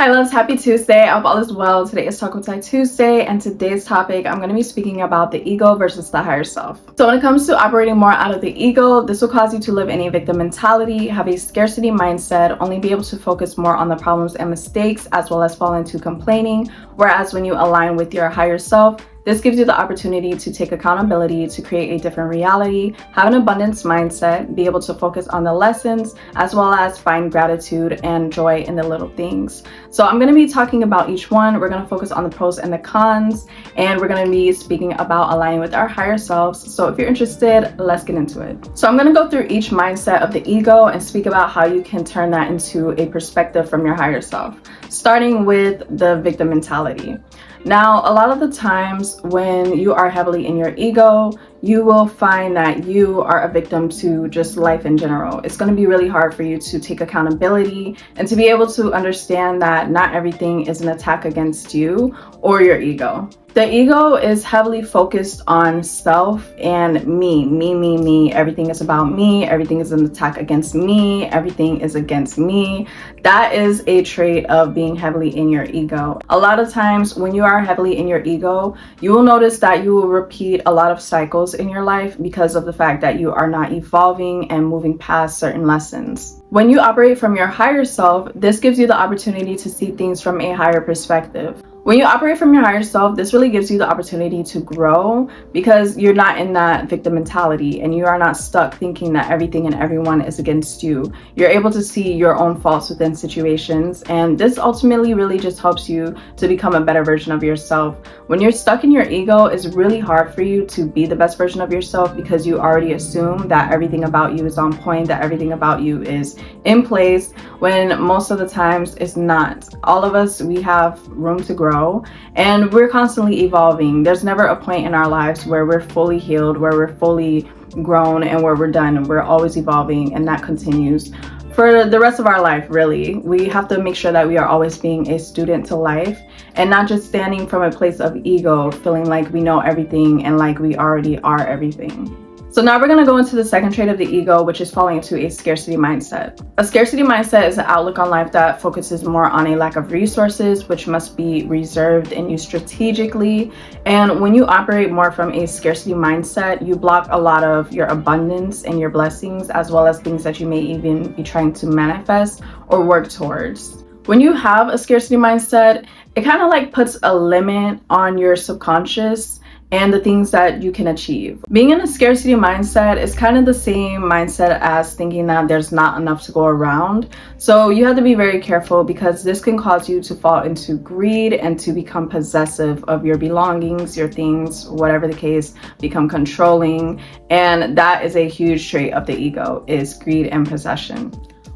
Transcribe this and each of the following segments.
Hi loves, happy Tuesday. I hope all is well. Today is Taco Time Tuesday, and today's topic I'm going to be speaking about the ego versus the higher self. So when it comes to operating more out of the ego, this will cause you to live in a victim mentality, have a scarcity mindset, only be able to focus more on the problems and mistakes, as well as fall into complaining. Whereas when you align with your higher self, this gives you the opportunity to take accountability, to create a different reality, have an abundance mindset, be able to focus on the lessons, as well as find gratitude and joy in the little things. So I'm going to be talking about each one. We're going to focus on the pros and the cons, and we're going to be speaking about aligning with our higher selves. So if you're interested, let's get into it. So I'm going to go through each mindset of the ego and speak about how you can turn that into a perspective from your higher self, starting with the victim mentality. Now, a lot of the times when you are heavily in your ego, you will find that you are a victim to just life in general. It's going to be really hard for you to take accountability and to be able to understand that not everything is an attack against you or your ego. The ego is heavily focused on self and me. Everything is about me. Everything is an attack against me. Everything is against me. That is a trait of being heavily in your ego. A lot of times when you are heavily in your ego, you will notice that you will repeat a lot of cycles in your life because of the fact that you are not evolving and moving past certain lessons. When you operate from your higher self, this gives you the opportunity to see things from a higher perspective. When you operate from your higher self, this really gives you the opportunity to grow because you're not in that victim mentality and you are not stuck thinking that everything and everyone is against you. You're able to see your own faults within situations, and this ultimately really just helps you to become a better version of yourself. When you're stuck in your ego, it's really hard for you to be the best version of yourself because you already assume that everything about you is on point, that everything about you is in place, when most of the times it's not. All of us, we have room to grow, and we're constantly evolving. There's never a point in our lives where we're fully healed, where we're fully grown, and where we're done. We're always evolving, and that continues for the rest of our life. Really, we have to make sure that we are always being a student to life and not just standing from a place of ego, feeling like we know everything and like we already are everything. So now we're going to go into the second trait of the ego, which is falling into a scarcity mindset. A scarcity mindset is an outlook on life that focuses more on a lack of resources, which must be reserved and used strategically. And when you operate more from a scarcity mindset, you block a lot of your abundance and your blessings, as well as things that you may even be trying to manifest or work towards. When you have a scarcity mindset, it kind of like puts a limit on your subconscious and the things that you can achieve. Being in a scarcity mindset is kind of the same mindset as thinking that there's not enough to go around. So you have to be very careful because this can cause you to fall into greed and to become possessive of your belongings, your things, whatever the case, become controlling. And that is a huge trait of the ego, is greed and possession.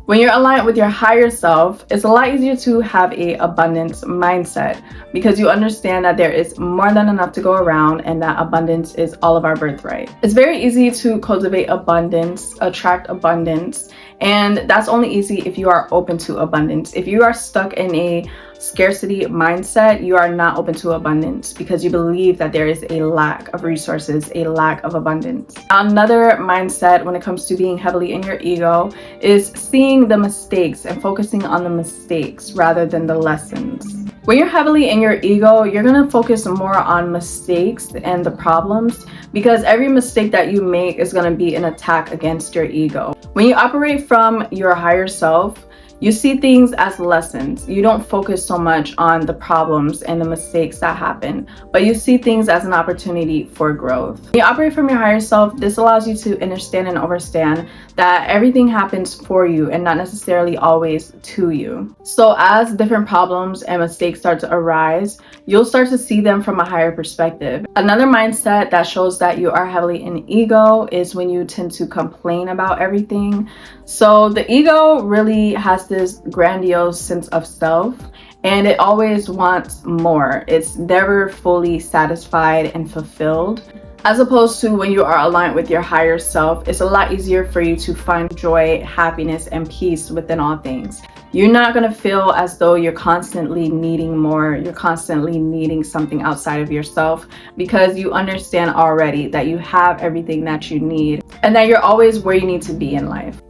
When you're aligned with your higher self, it's a lot easier to have a abundance mindset because you understand that there is more than enough to go around and that abundance is all of our birthright. It's very easy to cultivate abundance, attract abundance, and that's only easy if you are open to abundance. If you are stuck in a scarcity mindset, you are not open to abundance because you believe that there is a lack of resources, a lack of abundance. Another mindset when it comes to being heavily in your ego is seeing the mistakes and focusing on the mistakes rather than the lessons. When you're heavily in your ego, you're going to focus more on mistakes and the problems because every mistake that you make is going to be an attack against your ego. When you operate from your higher self, you see things as lessons. You don't focus so much on the problems and the mistakes that happen, but you see things as an opportunity for growth. When you operate from your higher self, this allows you to understand and understand that everything happens for you and not necessarily always to you. So as different problems and mistakes start to arise, you'll start to see them from a higher perspective. Another mindset that shows that you are heavily in ego is when you tend to complain about everything. So the ego really has this grandiose sense of self, and it always wants more. It's never fully satisfied and fulfilled. As opposed to when you are aligned with your higher self, it's a lot easier for you to find joy, happiness, and peace within all things. You're not going to feel as though you're constantly needing more, you're constantly needing something outside of yourself because you understand already that you have everything that you need and that you're always where you need to be in life.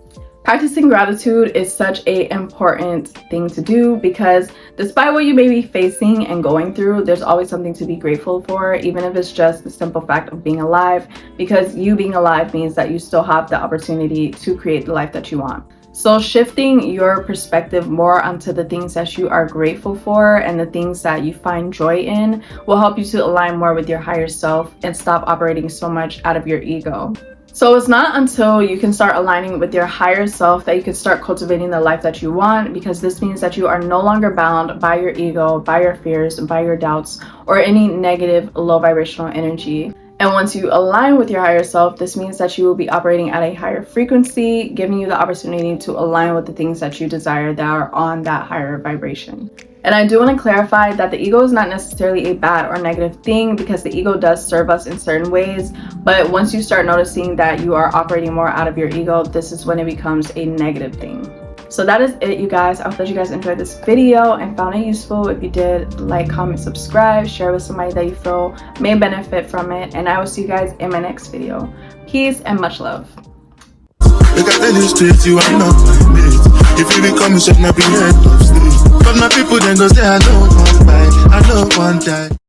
Practicing gratitude is such an important thing to do because despite what you may be facing and going through, there's always something to be grateful for, even if it's just the simple fact of being alive, because you being alive means that you still have the opportunity to create the life that you want. So shifting your perspective more onto the things that you are grateful for and the things that you find joy in will help you to align more with your higher self and stop operating so much out of your ego. So it's not until you can start aligning with your higher self that you can start cultivating the life that you want, because this means that you are no longer bound by your ego, by your fears, by your doubts, or any negative low vibrational energy. And once you align with your higher self, this means that you will be operating at a higher frequency, giving you the opportunity to align with the things that you desire that are on that higher vibration. And I do want to clarify that the ego is not necessarily a bad or negative thing, because the ego does serve us in certain ways. But once you start noticing that you are operating more out of your ego, this is when it becomes a negative thing. So that is it, you guys. I hope that you guys enjoyed this video and found it useful. If you did, like, comment, subscribe, share with somebody that you feel may benefit from it. And I will see you guys in my next video. Peace and much love. If you become a chef, not be head of state. But my people then go say I don't want die, I don't want die.